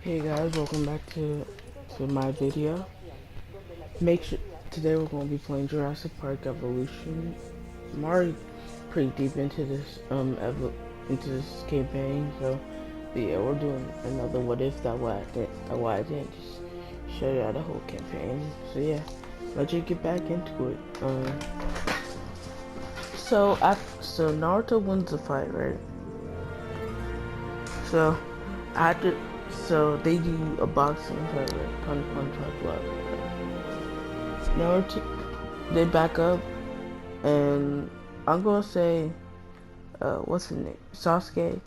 Hey guys, welcome back to my video. Make sure today we're going to be playing Jurassic Park Evolution. I'm already pretty deep into this into this campaign, so but yeah, we're doing another what if that why I didn't just show you the whole campaign. So yeah, let's just get back into it. So Naruto wins the fight, right? So after they do a boxing fight, right? Punch punch punch punch. Naruto they back up, and I'm gonna say, what's his name? Sasuke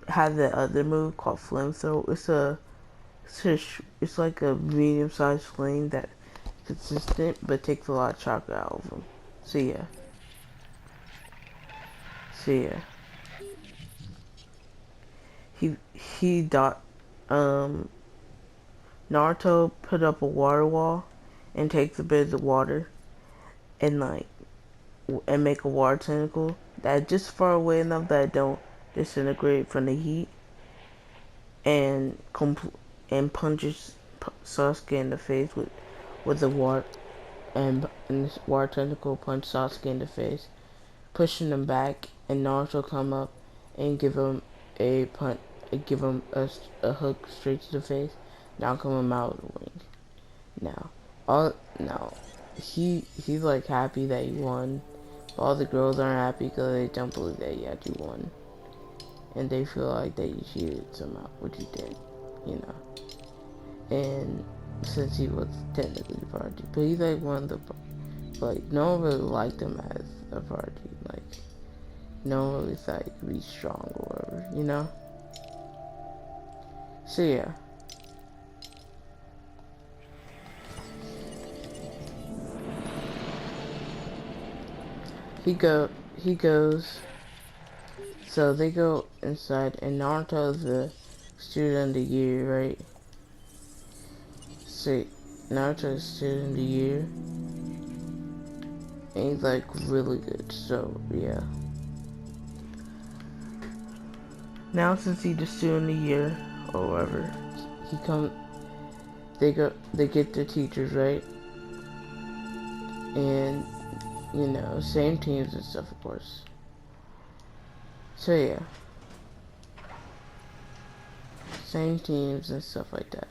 has the other move called flamethrower. It's like a medium-sized flame that consistent but takes a lot of chakra out of him. So yeah, so yeah, he dot um Naruto put up a water wall and takes a bit of water and make a water tentacle that's just far away enough that it don't disintegrate from the heat, and punches Sasuke in the face with the water, and this water tentacle punch Sasuke in the face, pushing him back, and Naruto come up and a punch, give him a hook straight to the face, knock him out of the ring. Now, now he's like happy that he won. All the girls aren't happy because they don't believe that he actually won, and they feel like that you cheated somehow, which you did, you know. And since he was technically the prodigy, but he's like one of the, like, no one really liked him as a prodigy. Like, no one really thought he could be strong or whatever, you know. So yeah. He goes, so they go inside, and Naruto's the student of the year, right? So Naruto's student of the year, and he's like really good, so yeah. Now since he's the student of the year, or whatever, they get their teachers, right? And, you know, same teams and stuff, of course. So yeah. Same teams and stuff like that.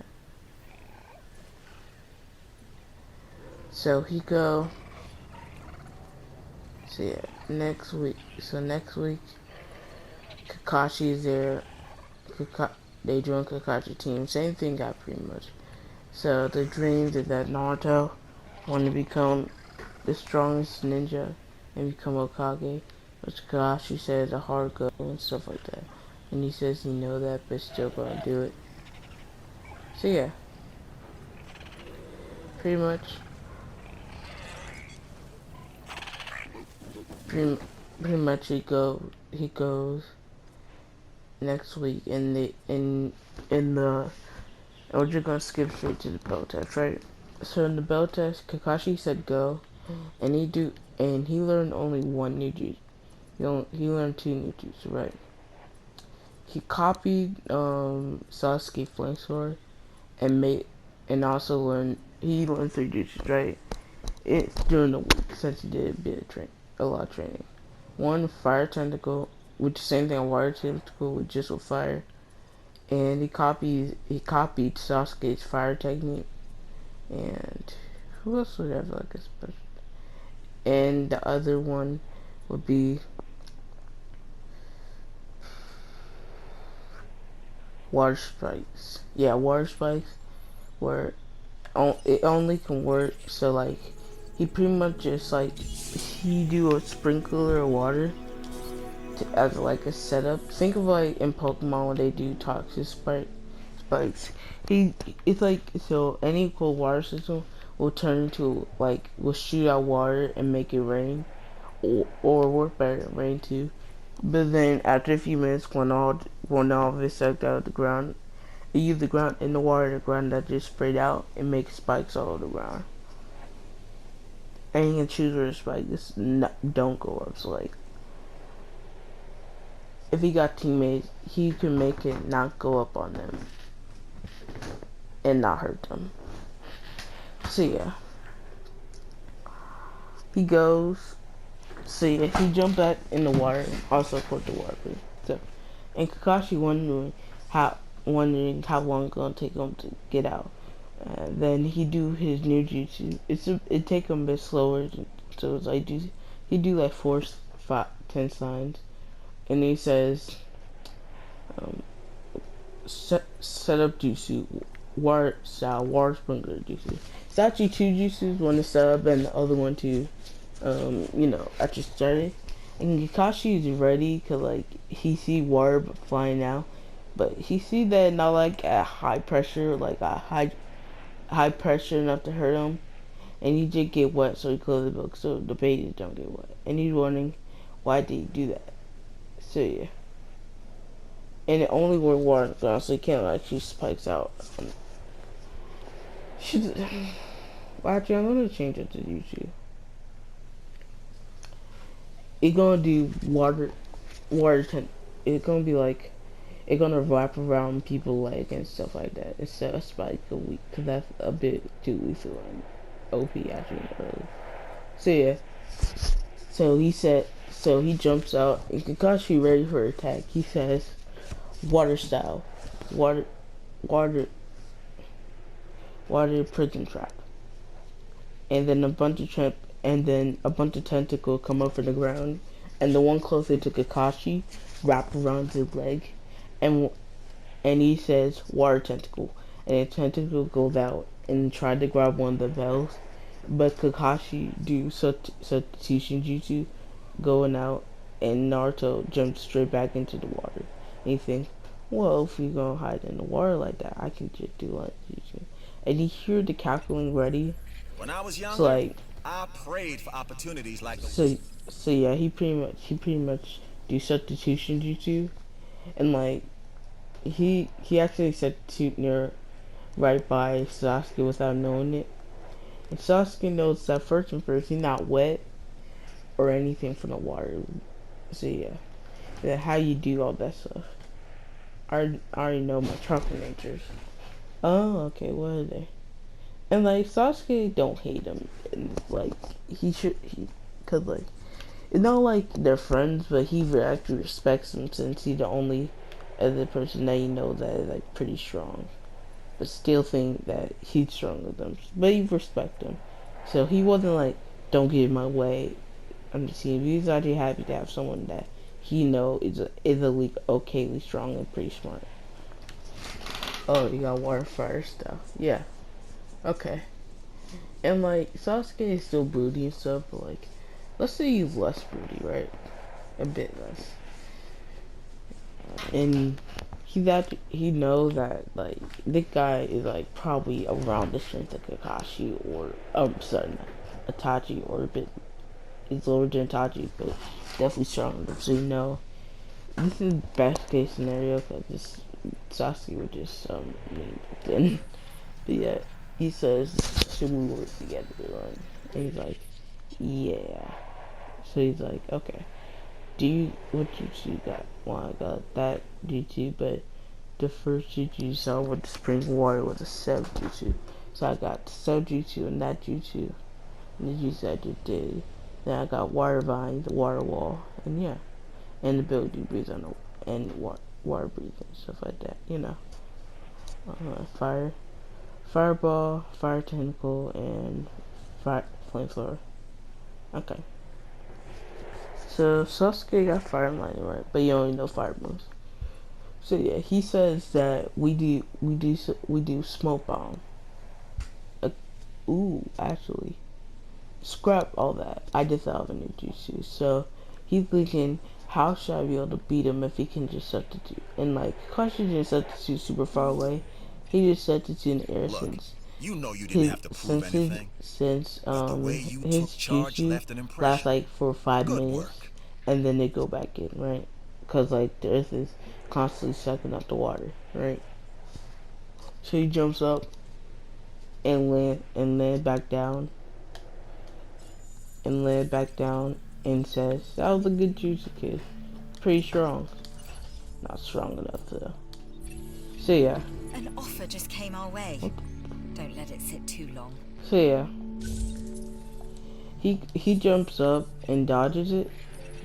So so yeah, next week, Kakashi's there, they join Kakashi team, same thing got pretty much. So the dreams is that Naruto want to become the strongest ninja and become Hokage, which Kakashi says a hard goal and stuff like that. And he says he know that, but still gonna do it. So yeah, pretty much, pretty much he goes next week in the we're just gonna skip straight to the bell test, right? So in the bell test, Kakashi said go, and he learned only one new jutsu. He learned two new jutsu, right? He copied Sasuke Flame Sword and also he learned three jutsus, right? It's during the week since he did a lot of training. One, fire tentacle, which is the same thing, a water tentacle with just with fire. And he copied Sasuke's fire technique. And who else would have like a special? And the other one would be water spikes. Yeah, water spikes, where it only can work. So like, he pretty much just like he do a sprinkler of water as like a setup. Think of like in Pokemon when they do toxic spikes. It's like, so any cold water system will turn into like, will shoot out water and make it rain, or work better than rain too. But then after a few minutes, when all of it sucked out of the ground, you use the ground in the water, the ground that just sprayed out and make spikes all over the ground. And you can choose where the spikes don't go up. So like, if he got teammates, he can make it not go up on them. and not hurt them. So yeah, he goes. So yeah, he jumped back in the water. Also caught the water. So, and Kakashi wondering how long it's gonna take him to get out. Then he do his new jutsu. It take him a bit slower. So it's like he do like 4, 5, 10 signs, and he says, um, set up jutsu, water style, water sprinkler jutsu. It's actually 2 jutsus, one to set up and the other one to, actually started. And Kakashi is ready cause like he see water flying out, but he see that not like at high pressure, like a high pressure enough to hurt him, and he did get wet, so he closed the book so the babies don't get wet. And he's wondering why did he do that. So yeah. And it only where water ground, so you can't like shoot spikes out. Well, actually, I'm gonna change it to YouTube. It's gonna do it's gonna be like, it's gonna wrap around people's leg and stuff like that instead of spike a week, cause that's a bit too lethal and OP actually early. So yeah, so he jumps out and Kakashi ready for attack. He says, water style, water, water, water prison trap, and then a bunch of tentacles come up from the ground, and the one closer to Kakashi wrap around his leg, and he says water tentacle, and the tentacle goes out and tried to grab one of the bells, but Kakashi do substitution jutsu going out, and Naruto jumps straight back into the water. And he thinks, well, if we gonna hide in the water like that, I can just do like jutsu. And he hear the cackling ready. When I was So younger, like, I prayed for opportunities like the so yeah, he pretty much do substitution jutsu, and like he actually substitute near right by Sasuke without knowing it. And Sasuke knows that first and first he's not wet or anything from the water. So yeah, how you do all that stuff. I already know my chakra natures. Oh, okay, what are they? And like Sasuke don't hate him, and like cause like it's not like they're friends, but he actually respects him since he's the only other person that you know that is like pretty strong, but still think that he's stronger than them. But he respect him, so he wasn't like, don't get in my way. I'm just saying he's actually happy to have someone that he know is a league okayly strong and pretty smart. Oh, you got water fire stuff. Yeah. Okay. And like Sasuke is still broody and stuff, but like let's say he's less broody, right? A bit less. And he knows that like this guy is like probably around the strength of Kakashi or sorry, not Itachi, or a bit he's lower than Itachi, but definitely stronger. So you know this is best case scenario because this Sasuke would just mean then. But yeah, he says, should we work together, right? And he's like, yeah. So he's like, okay. What jutsu got? Well, I got that jutsu, but the first jutsu you saw with the spring water was a sub jutsu. So I got the sub jutsu and that jutsu, and the jutsu I just did. Then I got water vine, the water wall, and yeah. And the ability to breathe on the, and water breathing, stuff like that, you know. Fireball, fire tentacle, and flamethrower. Okay. So Sasuke got fire lightning, right? But you only know fire moves. So yeah, he says that we do smoke bomb. Ooh, actually, scrap all that. I just thought of a new jutsu. So he's thinking, how should I be able to beat him if he can just substitute? And like, Kakashi didn't substitute super far away. He just substitute in the air. look. Since You know you didn't have to prove anything. But the way you his took charge jutsu left an lasts impression. like for 5 minutes, Work. and then they go back in, right? Cause like the earth is constantly sucking up the water, right? So he jumps up and land back down, and says, "That was a good jutsu, kid. Pretty strong. Not strong enough though." So yeah. An offer just came our way. What? Don't let it sit too long. So yeah. He jumps up and dodges it.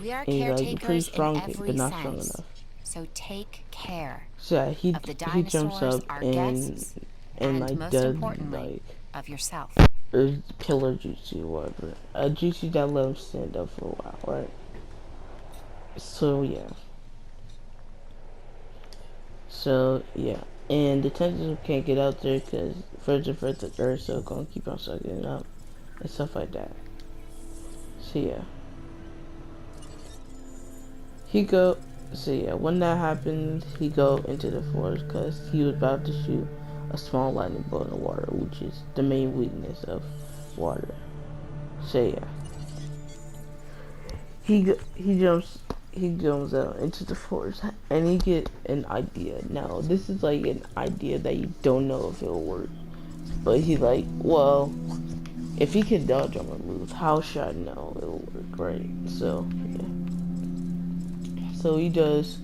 We are And he's like a pretty caretakers in strong thing, but every not strong sense. enough. So take care So yeah, of the he jumps dinosaurs, up our and guests, and like most does importantly, like of yourself. killer jutsu or whatever. A jutsu that let him stand up for a while, right? So yeah. So yeah. And the tentacles can't get out there because further the earth, so gonna keep on sucking it up and stuff like that. So yeah. He go. So yeah, when that happens, he go into the forest because he was about to shoot a small lightning bolt in the water, which is the main weakness of water. So yeah, he jumps out into the forest and he get an idea. Now this is like an idea that you don't know if it'll work, but he's like, well, if he can dodge on my moves, how should I know it'll work, right? So yeah, so he does.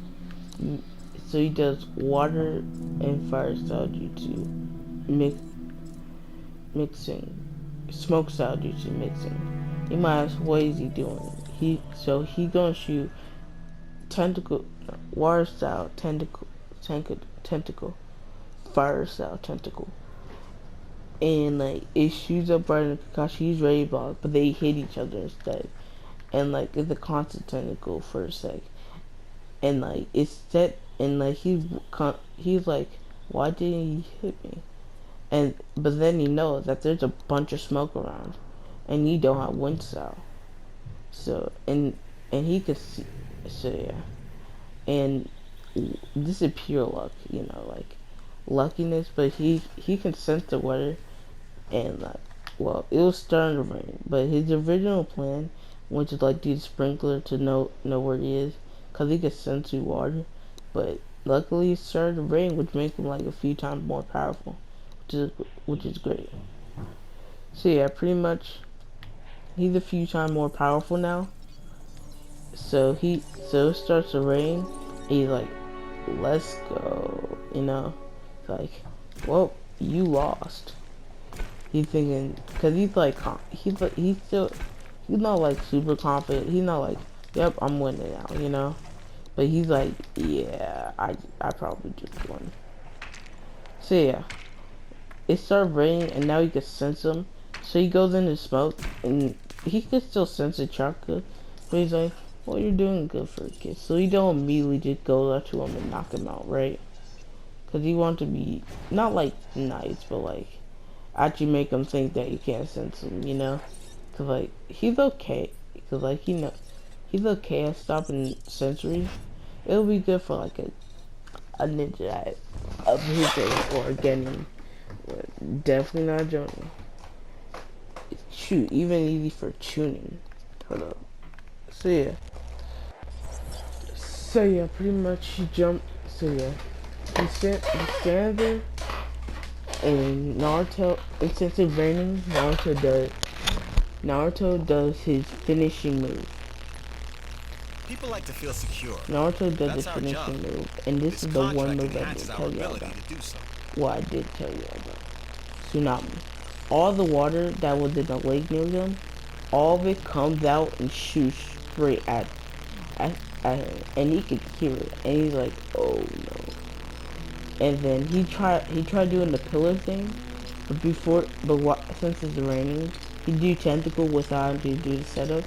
So he does water and fire style jutsu mix, mixing, smoke style jutsu mixing. You might ask, what is he doing? He gonna shoot tentacle, water style tentacle, fire style tentacle, and like it shoots up right in the Kakashi. He's ready to block, but they hit each other instead, and like it's a constant tentacle for a sec, and like it's set, and like he's like, why didn't he hit me? And but then you know that there's a bunch of smoke around, and you don't have wind style. So and he could see. So yeah, and this is pure luck, you know, like luckiness. But he can sense the weather, and like, well, it was starting to rain. But his original plan was to like do the sprinkler to know where he is, cause he could sense the water. But luckily, it started to rain, which makes him like a few times more powerful, which is great. So yeah, pretty much he's a few times more powerful now. So it starts to rain. He's like, let's go. You know, it's like, well, you lost. He's thinking, cause he's not like super confident. He's not like, yep, I'm winning now. You know, but he's like, yeah, I probably just won. So yeah, it started raining, and now he can sense him. So he goes into smoke, and he can still sense the chakra, but he's like, well, you're doing good for a kid. So he don't immediately just go up to him and knock him out, right? Because he wants to be, not like nice, but like, actually make him think that you can't sense him, you know? Because like, he's okay. Because like, you know, he's okay at stopping sensory. It'll be good for like a ninja of his age or getting, definitely not Johnny. Shoot, even easy for tuning. Hold up. So yeah. So yeah, pretty much he jumped. So yeah, he stands there, and Naruto. And since it's raining, Naruto does his finishing move. People like to feel secure. Naruto does his That's our job. finishing move, and this is the one move I didn't tell you about. So. Well, I did tell you about. Tsunami. All the water that was in the lake near them, all of it comes out and shoots straight at, at him, and he could hear it, and he's like, oh no. And then he tried doing the pillar thing, but since it's raining, he do tentacle without him to do the setup,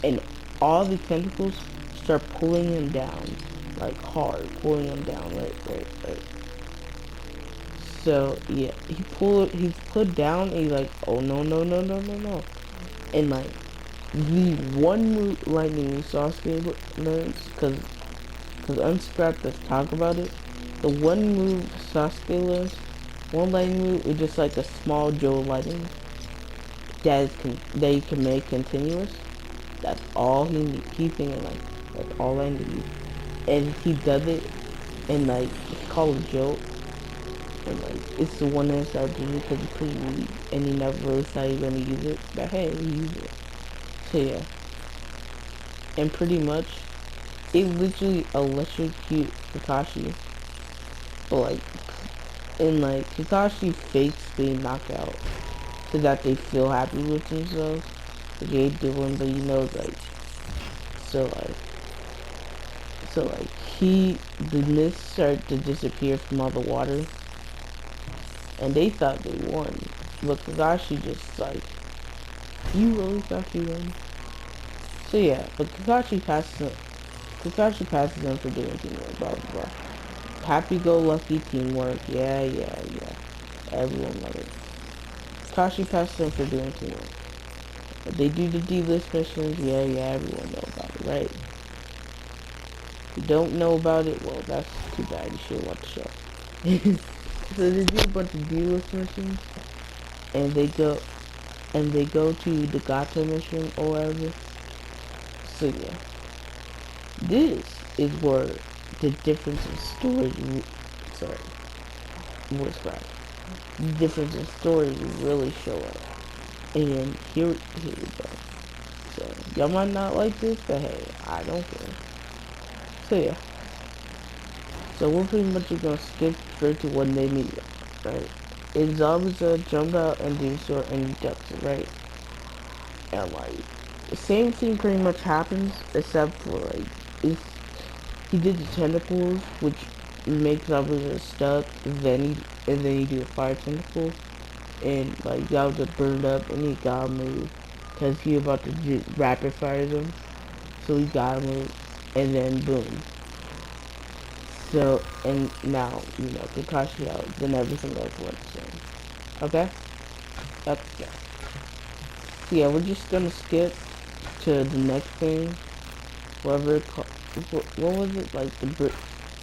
and all the tentacles start pulling him down, like hard, pulling him down, right. So yeah, he's put down, and he's like, oh no, and like the one move lightning Sasuke learns, cause Unscrapped, let's talk about it. The one move Sasuke learns, one lightning move is just like a small Joe lightning that he can make continuous. That's all he needs. He's thinking like, that's all I need. And he does it, and like, it's called a joke. And like, it's the one that started doing it because it's pretty weak, and he never really thought he was gonna use it. But hey, he used it. So yeah, and pretty much, it literally electrocute Kakashi. But like, and like Kakashi fakes being knocked out so that they feel happy with themselves. Like they doing, but you know, like so like so like the mist started to disappear from all the water, and they thought they won. But Kakashi just like, you really thought you won? So yeah, but Kakashi passes them for doing teamwork, blah blah blah. Happy-go-lucky teamwork, yeah. Everyone loves it. Kakashi passes them for doing teamwork. But they do the D-list missions, yeah, everyone know about it, right? If you don't know about it, well, that's too bad. You should watch the show. So they do a bunch of D-list missions, and they go to the Gato mission or whatever. So yeah, this is where the difference in story, sorry, voice crack. The difference in stories really show up. And here we go. So y'all might not like this, but hey, I don't care. So yeah. So we're pretty much just gonna skip straight to when they meet up, right? And Zabuza jumped out and do so and he ducks it, right? And like the same thing pretty much happens except for like if he did the tentacles, which makes Zabuza stuck, and then he do a fire tentacle, and like Zabuza burned up and he got moved because he about to rapid fire them, so he got moved, and then boom. So, and now, you know, Kakashi out, then everything else went the same. Okay? Okay. So yeah, we're just gonna skip to the next thing. Whatever it called, what was it? Like the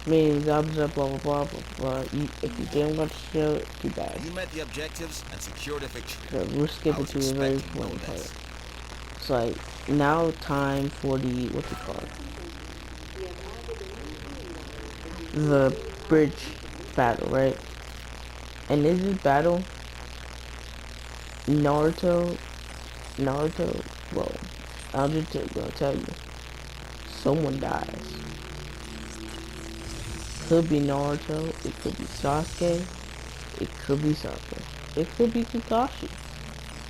means blah blah blah blah blah. If you didn't watch the show, too bad. You met the objectives and secured a victory. So we're I skipping was to a very expecting no important part. less. It's like now time for the what's it called? The bridge battle, right? And in this battle, Naruto, well, I'm just gonna tell you, someone dies. Could be Naruto, it could be Sasuke, it could be Sasuke, it could be Kakashi.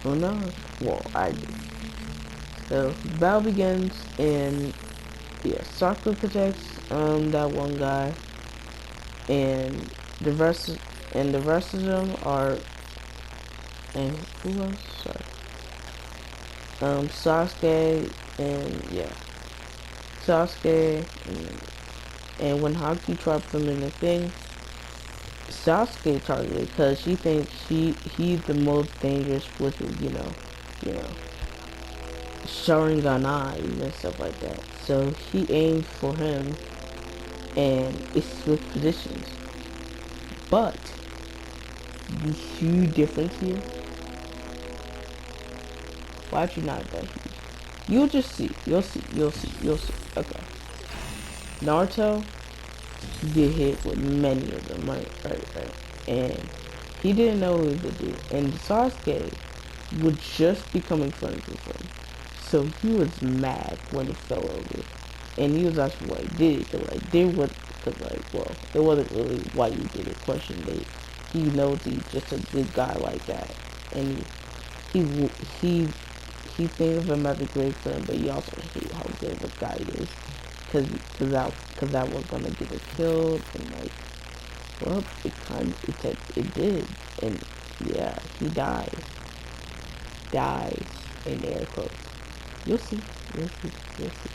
Who knows? Well, I do. So the battle begins, and yeah, Sakura protects that one guy, and the rest the rest of them are, and who else? Sorry, Sasuke and yeah, Sasuke and when Haku dropped them in the thing, Sasuke targeted because she thinks he's the most dangerous with his, you know, Sharingan eyes and stuff like that. So he aimed for him, and it's switch positions. But the huge difference here, why don't you not that huge? You'll just see. You'll see. Okay. Naruto get hit with many of them, right. And he didn't know who to do. And Sasuke was just becoming friends with him. So he was mad when it fell over. And he was asking why he did it. Cause like, well, it wasn't really why you did it question. He knows he's just a good guy like that. And he, he, he thinks of him as a great friend, but he also hates how good of a guy he is. Cause that was gonna get her killed, and like, well, it did, and yeah, he dies in air quotes. You'll see,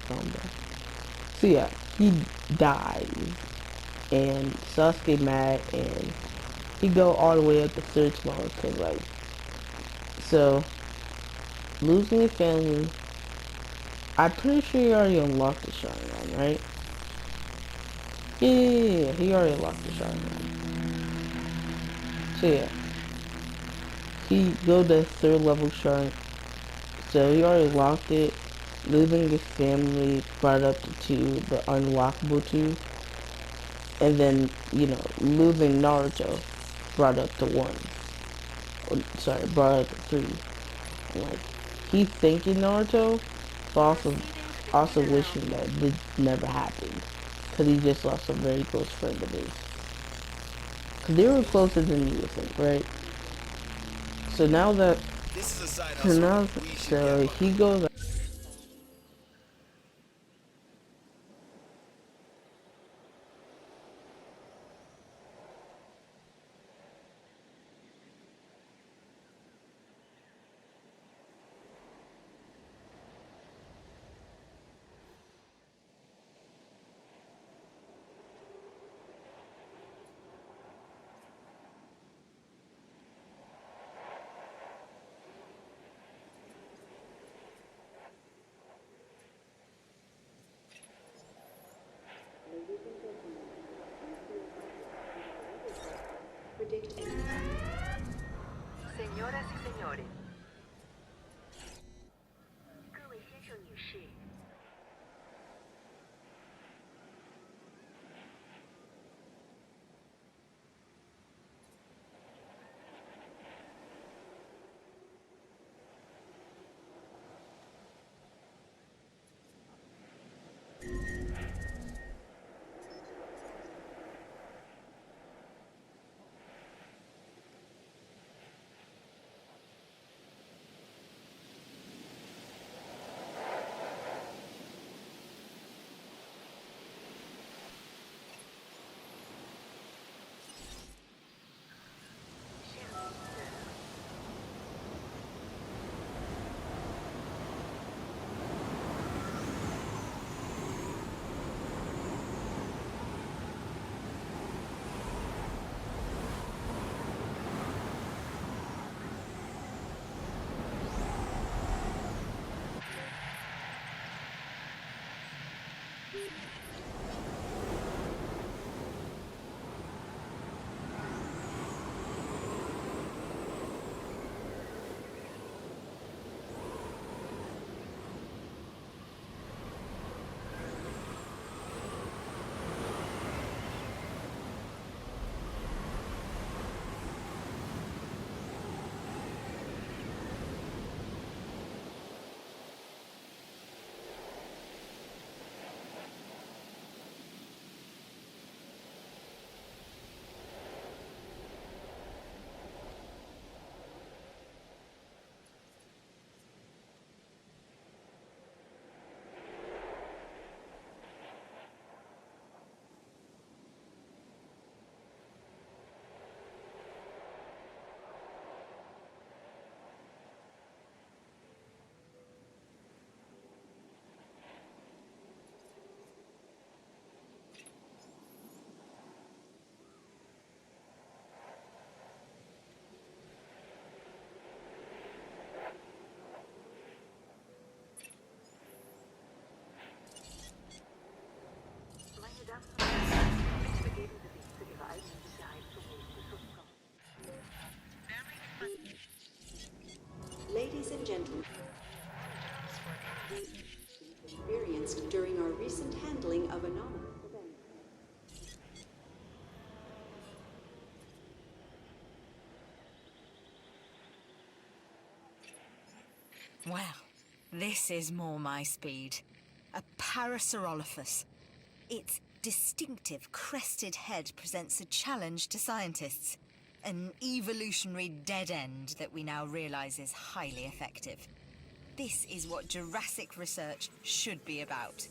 calm down. So yeah, he dies, and Sasuke mad, and he go all the way up to search mode, cause like, so losing your family. I'm pretty sure you already unlocked the Sharingan, right? Yeah, he already unlocked the Sharingan. So yeah, he go to third level Sharingan. So he already locked it. Losing his family brought up to 2, the unlockable 2. And then, you know, losing Naruto brought up to 1. Or, sorry, brought up to 3. And like, he thanking Naruto, but also wishing that this never happened. Because he just lost a very close friend of his. Cause they were closer than you would think, right? So now that, This is a side so hustle now, that we should get so he behind. goes. Predict any. Señoras y señores. 各位先生女士。Meine Damen und Herren, bitte begeben Sie sich zu Ihrer eigenen Sicherheit zum nächsten Schutzraum. Ladies and gentlemen, experienced during our recent handling of anomalous events. Well, this is more my speed. A Parasaurolophus. Its distinctive crested head presents a challenge to scientists. An evolutionary dead end that we now realize is highly effective. This is what Jurassic research should be about.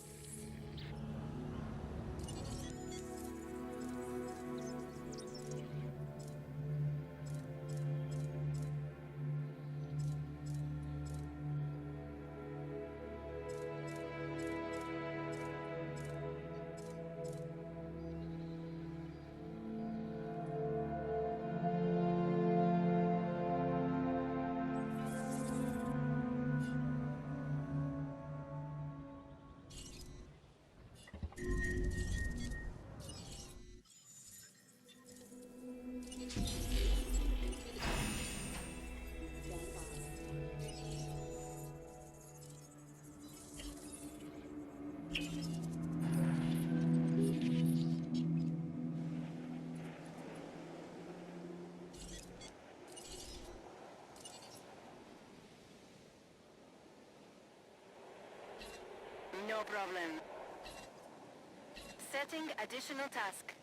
No problem. Setting additional task.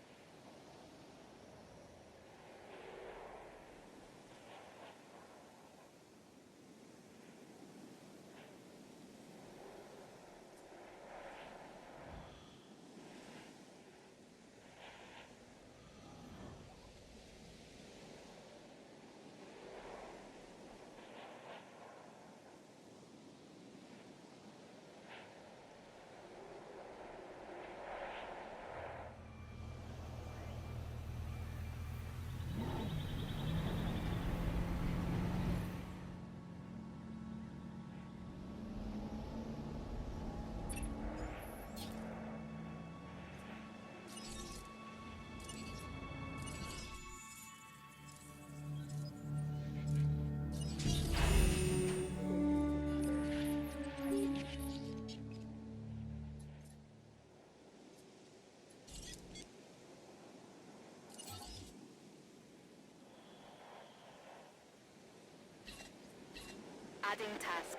Ending task.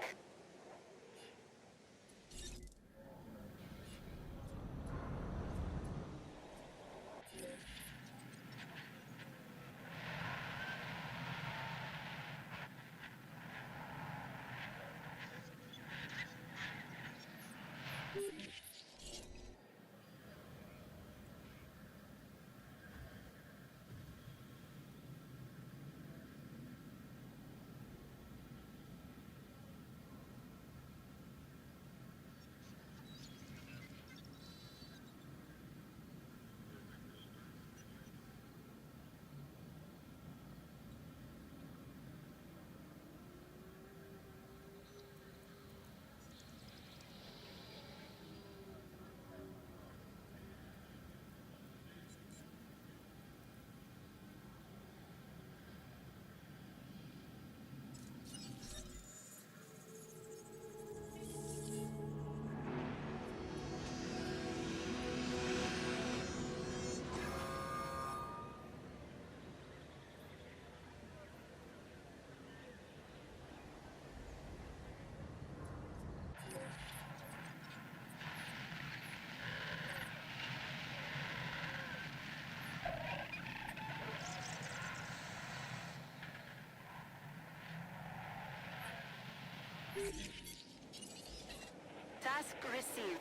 Task received.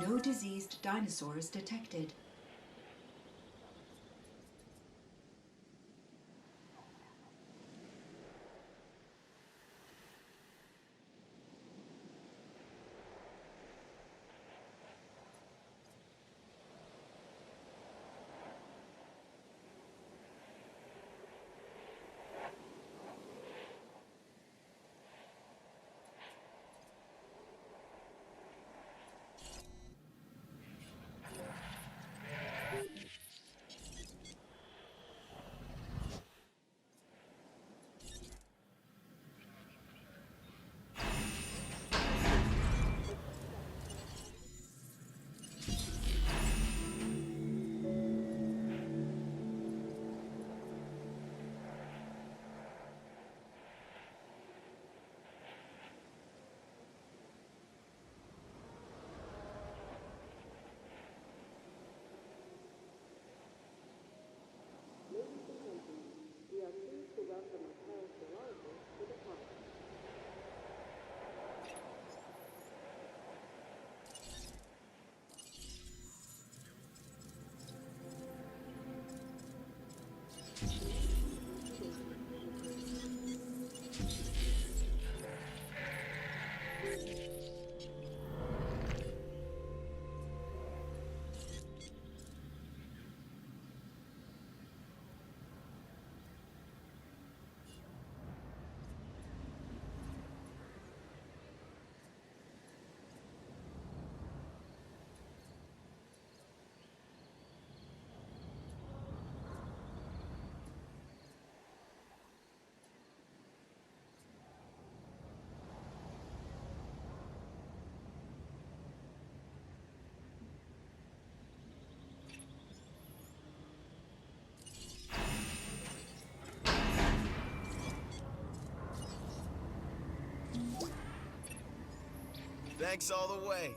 No diseased dinosaurs detected. Thanks all the way.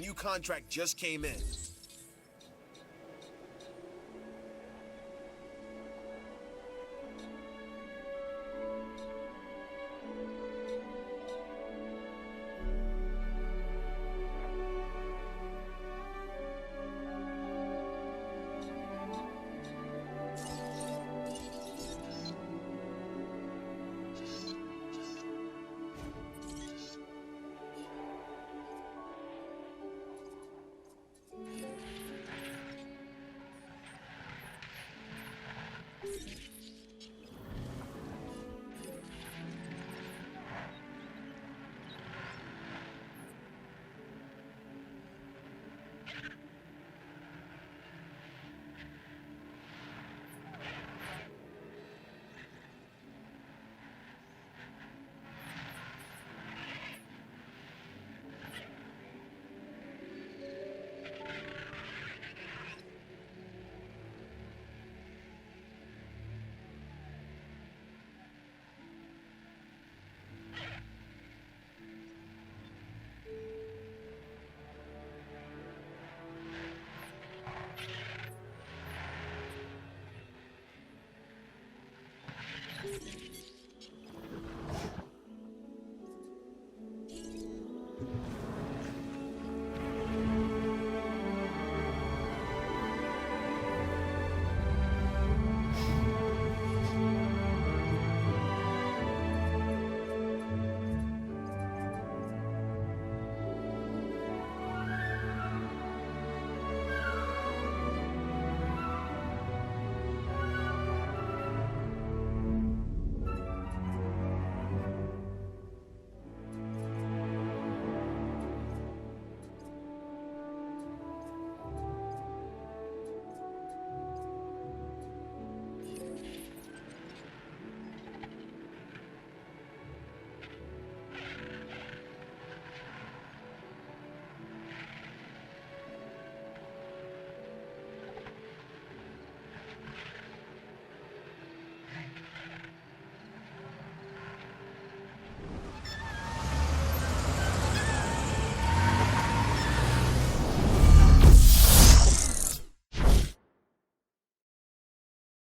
new contract just came in.